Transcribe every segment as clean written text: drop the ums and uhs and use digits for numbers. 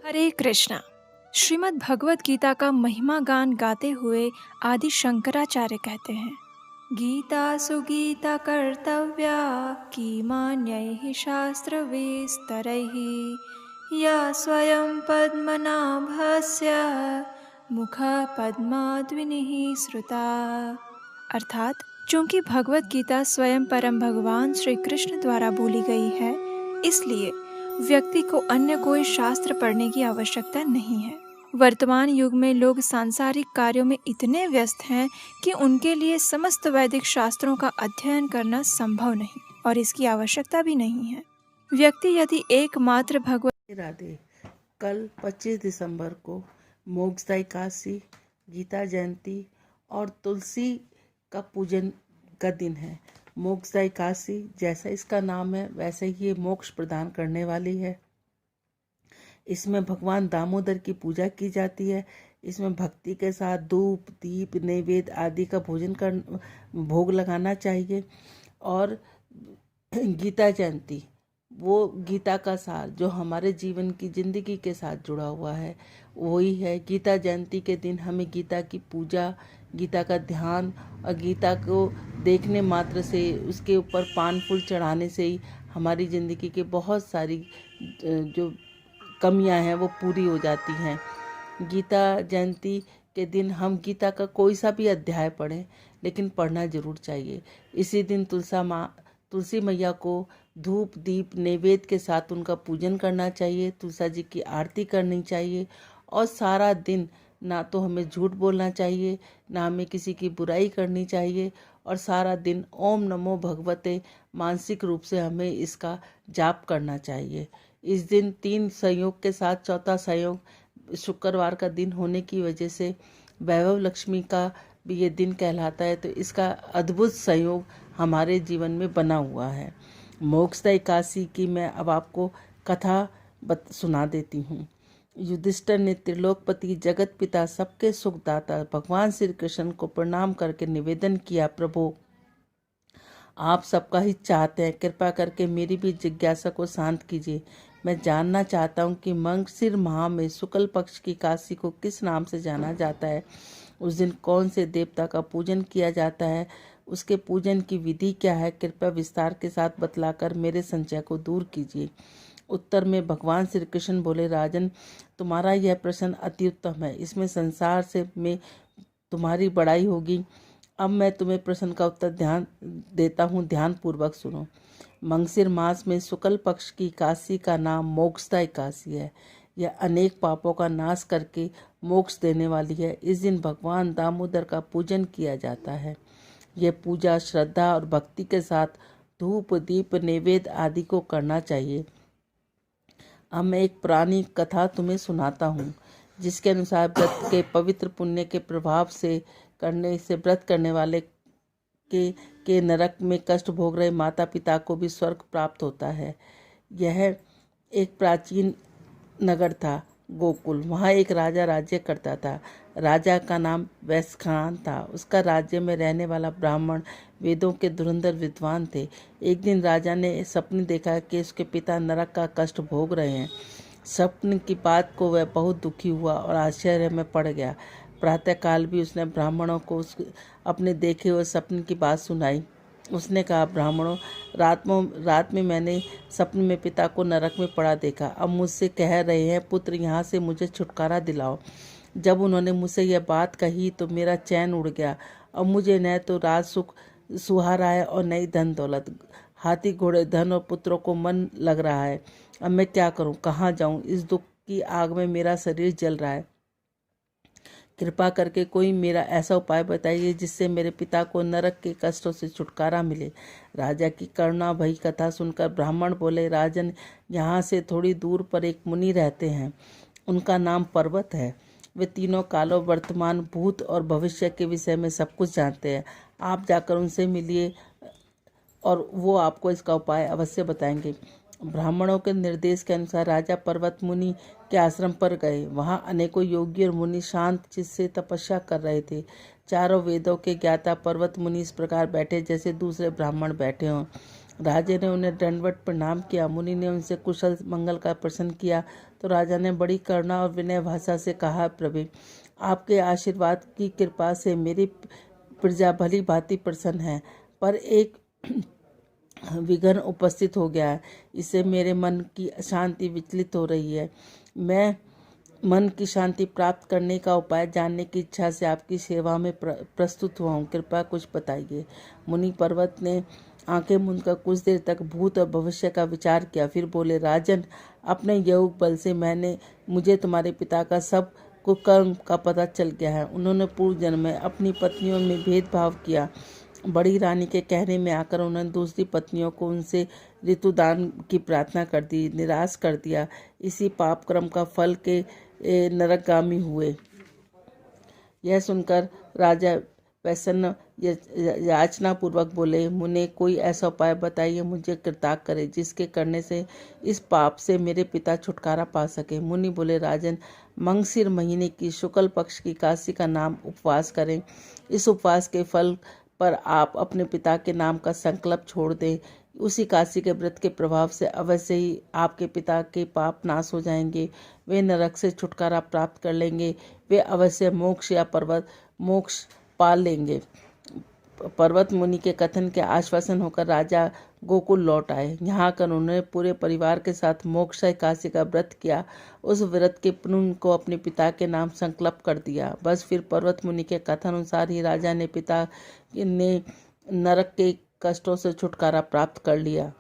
हरे कृष्णा। श्रीमद् भगवत गीता का महिमा गान गाते हुए आदि शंकराचार्य कहते हैं, गीता सुगीता कर्तव्या कीमान्यैः शास्त्रविस्तरैः या स्वयं पद्मनाभस्य मुख पद्माद्विनिः श्रुता। अर्थात चूंकि भगवत गीता स्वयं परम भगवान श्री कृष्ण द्वारा बोली गई है, इसलिए व्यक्ति को अन्य कोई शास्त्र पढ़ने की आवश्यकता नहीं है। वर्तमान युग में लोग सांसारिक कार्यों में इतने व्यस्त हैं कि उनके लिए समस्त वैदिक शास्त्रों का अध्ययन करना संभव नहीं और इसकी आवश्यकता भी नहीं है। व्यक्ति यदि एकमात्र भगवत राधे। कल 25 दिसंबर को मोक्षदा एकादशी, गीता जयंती और तुलसी का पूजन का दिन है। मोक्षदा एकादशी जैसा इसका नाम है वैसे ही ये मोक्ष प्रदान करने वाली है। इसमें भगवान दामोदर की पूजा की जाती है। इसमें भक्ति के साथ धूप दीप नैवेद्य आदि का भोग लगाना चाहिए। और गीता जयंती वो गीता का सार जो हमारे जीवन की जिंदगी के साथ जुड़ा हुआ है वही है। गीता जयंती के दिन हमें गीता की पूजा, गीता का ध्यान और गीता को देखने मात्र से, उसके ऊपर पान फूल चढ़ाने से ही हमारी ज़िंदगी के बहुत सारी जो कमियां हैं वो पूरी हो जाती हैं। गीता जयंती के दिन हम गीता का कोई सा भी अध्याय पढ़ें, लेकिन पढ़ना जरूर चाहिए। इसी दिन तुलसी मैया को धूप दीप नैवेद्य के साथ उनका पूजन करना चाहिए, तुलसा जी की आरती करनी चाहिए। और सारा दिन ना तो हमें झूठ बोलना चाहिए, ना हमें किसी की बुराई करनी चाहिए। और सारा दिन ओम नमो भगवते मानसिक रूप से हमें इसका जाप करना चाहिए। इस दिन 3 संयोग के साथ चौथा संयोग शुक्रवार का दिन होने की वजह से वैभव लक्ष्मी का भी ये दिन कहलाता है। तो इसका अद्भुत संयोग हमारे जीवन में बना हुआ है। मोक्षदा एकादशी की मैं अब आपको कथा सुना देती हूँ। युधिष्ठिर ने त्रिलोकपति जगत पिता सबके सुखदाता भगवान श्री कृष्ण को प्रणाम करके निवेदन किया, प्रभु आप सबका ही चाहते हैं, कृपा करके मेरी भी जिज्ञासा को शांत कीजिए। मैं जानना चाहता हूँ कि मंगशिर माह में शुक्ल पक्ष की एकादशी को किस नाम से जाना जाता है। उस दिन कौन से देवता का पूजन किया जाता है, उसके पूजन की विधि क्या है, कृपया विस्तार के साथ बतलाकर मेरे संशय को दूर कीजिए। उत्तर में भगवान श्री कृष्ण बोले, राजन तुम्हारा यह प्रश्न अति उत्तम है, इसमें संसार से में तुम्हारी बड़ाई होगी। अब मैं तुम्हें प्रश्न का उत्तर ध्यान देता हूँ, ध्यान पूर्वक सुनो। मंगशिर मास में शुक्ल पक्ष की एकादशी का नाम मोक्षदा एकादशी है। यह अनेक पापों का नाश करके मोक्ष देने वाली है। इस दिन भगवान दामोदर का पूजन किया जाता है। यह पूजा श्रद्धा और भक्ति के साथ धूप दीप नैवेद्य आदि को करना चाहिए। अब मैं एक पुरानी कथा तुम्हें सुनाता हूँ, जिसके अनुसार व्रत के पवित्र पुण्य के प्रभाव से व्रत करने वाले के नरक में कष्ट भोग रहे माता पिता को भी स्वर्ग प्राप्त होता है। यह एक प्राचीन नगर था, गोकुल। वहाँ एक राजा राज्य करता था। राजा का नाम वैशखान था। उसका राज्य में रहने वाला ब्राह्मण वेदों के धुरंधर विद्वान थे। एक दिन राजा ने सपने देखा कि उसके पिता नरक का कष्ट भोग रहे हैं। सपने की बात को वह बहुत दुखी हुआ और आश्चर्य में पड़ गया। प्रातःकाल भी उसने ब्राह्मणों को अपने देखे हुए सपने की बात सुनाई। उसने कहा, ब्राह्मणों, रात में मैंने सपने में पिता को नरक में पड़ा देखा। अब मुझसे कह रहे हैं, पुत्र यहाँ से मुझे छुटकारा दिलाओ। जब उन्होंने मुझसे यह बात कही तो मेरा चैन उड़ गया। अब मुझे न तो राज सुख सुहारा है और न ही धन दौलत, हाथी घोड़े धन और पुत्रों को मन लग रहा है। अब मैं क्या करूं, कहाँ जाऊं? इस दुख की आग में मेरा शरीर जल रहा है। कृपा करके कोई मेरा ऐसा उपाय बताइए जिससे मेरे पिता को नरक के कष्टों से छुटकारा मिले। राजा की करुणा भरी कथा सुनकर ब्राह्मण बोले, राजन, यहाँ से थोड़ी दूर पर एक मुनि रहते हैं। उनका नाम पर्वत है। वे तीनों कालों, वर्तमान, भूत और भविष्य के विषय में सब कुछ जानते हैं। आप जाकर उनसे मिलिए और वो आपको इसका उपाय अवश्य बताएंगे। ब्राह्मणों के निर्देश के अनुसार राजा पर्वत मुनि के आश्रम पर गए। वहाँ अनेकों योगी और मुनि शांत चित्त से तपस्या कर रहे थे। चारों वेदों के ज्ञाता पर्वत मुनि इस प्रकार बैठे जैसे दूसरे ब्राह्मण बैठे हों। राजा ने उन्हें दंडवत प्रणाम किया। मुनि ने उनसे कुशल मंगल का प्रश्न किया तो राजा ने बड़ी करुणा और विनय भाषा से कहा, प्रभु, आपके आशीर्वाद की कृपा से मेरी प्रजा भली भांति प्रसन्न है, पर एक विघ्न उपस्थित हो गया है। इससे मेरे मन की शांति विचलित हो रही है। मैं मन की शांति प्राप्त करने का उपाय जानने की इच्छा से आपकी सेवा में प्रस्तुत हुआ हूँ, कृपया कुछ बताइए। मुनि पर्वत ने आंखें मूंदकर कुछ देर तक भूत और भविष्य का विचार किया, फिर बोले, राजन, अपने योग बल से मुझे तुम्हारे पिता का सब कुकर्म का पता चल गया है। उन्होंने पूर्व जन्म में अपनी पत्नियों में भेदभाव किया। बड़ी रानी के कहने में आकर उन्होंने दूसरी पत्नियों को उनसे ऋतुदान की प्रार्थना कर दी, निराश कर दिया। इसी पाप क्रम का फल के नरकगामी हुए। यह सुनकर राजा प्रसन्न याचना पूर्वक बोले, मुने, कोई ऐसा उपाय बताइए मुझे कृतार्थ करे जिसके करने से इस पाप से मेरे पिता छुटकारा पा सके। मुनि बोले, राजन, मंगसिर महीने की शुक्ल पक्ष की काशी का नाम उपवास करें। इस उपवास के फल पर आप अपने पिता के नाम का संकल्प छोड़ दें। उसी काशी के व्रत के प्रभाव से अवश्य ही आपके पिता के पाप नाश हो जाएंगे। वे नरक से छुटकारा प्राप्त कर लेंगे। वे अवश्य मोक्ष या पर्वत मोक्ष पा लेंगे। पर्वत मुनि के कथन के आश्वासन होकर राजा गोकुल लौट आए। यहाँ आकर उन्होंने पूरे परिवार के साथ मोक्ष एकादशी का व्रत किया। उस व्रत के पुण्य को अपने पिता के नाम संकल्प कर दिया। बस फिर पर्वत मुनि के कथन अनुसार ही राजा ने पिता ने नरक के कष्टों से छुटकारा प्राप्त कर लिया।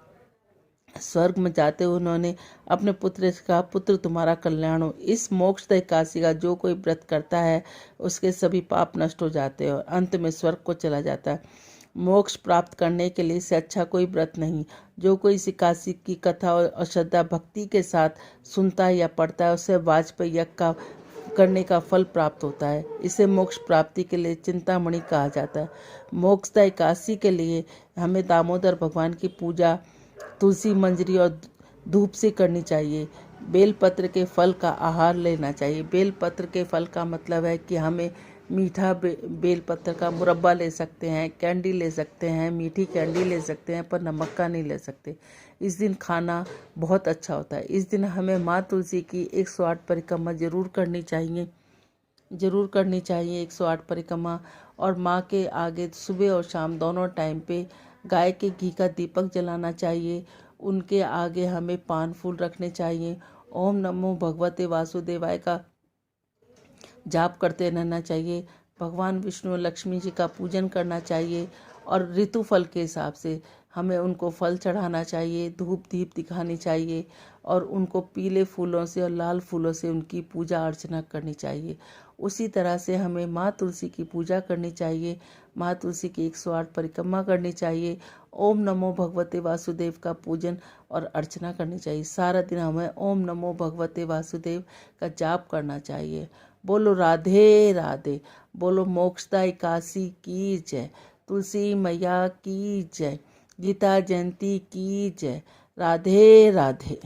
स्वर्ग में जाते हुए उन्होंने अपने पुत्र से कहा, पुत्र, तुम्हारा कल्याण हो। इस मोक्ष एकादशी का जो कोई व्रत करता है उसके सभी पाप नष्ट हो जाते हैं और अंत में स्वर्ग को चला जाता है। मोक्ष प्राप्त करने के लिए इससे अच्छा कोई व्रत नहीं। जो कोई इस एकादशी की कथा और श्रद्धा भक्ति के साथ सुनता है या पढ़ता है उसे वाजपेयी यज्ञ का करने का फल प्राप्त होता है। इसे मोक्ष प्राप्ति के लिए चिंतामणि कहा जाता है। मोक्ष एकादशी के लिए हमें दामोदर भगवान की पूजा तुलसी मंजरी और धूप से करनी चाहिए। बेलपत्र के फल का आहार लेना चाहिए। बेलपत्र के फल का मतलब है कि हमें मीठा बेलपत्र का मुरब्बा ले सकते हैं, कैंडी ले सकते हैं, मीठी कैंडी ले सकते हैं, पर नमक का नहीं ले सकते। इस दिन खाना बहुत अच्छा होता है। इस दिन हमें माँ तुलसी की 108 परिक्रमा जरूर करनी चाहिए 108 परिक्रमा। और माँ के आगे सुबह और शाम दोनों टाइम पे गाय के घी का दीपक जलाना चाहिए। उनके आगे हमें पान फूल रखने चाहिए। ओम नमो भगवते वासुदेवाय का जाप करते रहना चाहिए। भगवान विष्णु और लक्ष्मी जी का पूजन करना चाहिए और ऋतु फल के हिसाब से हमें उनको फल चढ़ाना चाहिए, धूप दीप दिखानी चाहिए और उनको पीले फूलों से और लाल फूलों से उनकी पूजा अर्चना करनी चाहिए। उसी तरह से हमें माँ तुलसी की पूजा करनी चाहिए, माँ तुलसी की 108 परिक्रमा करनी चाहिए। ओम नमो भगवते वासुदेव का पूजन और अर्चना करनी चाहिए। सारा दिन हमें ओम नमो भगवते वासुदेव का जाप करना चाहिए। बोलो राधे राधे, बोलो मोक्षदायी काशी की जय, तुलसी मैया की जय, गीता जयंती की जय, राधे राधे।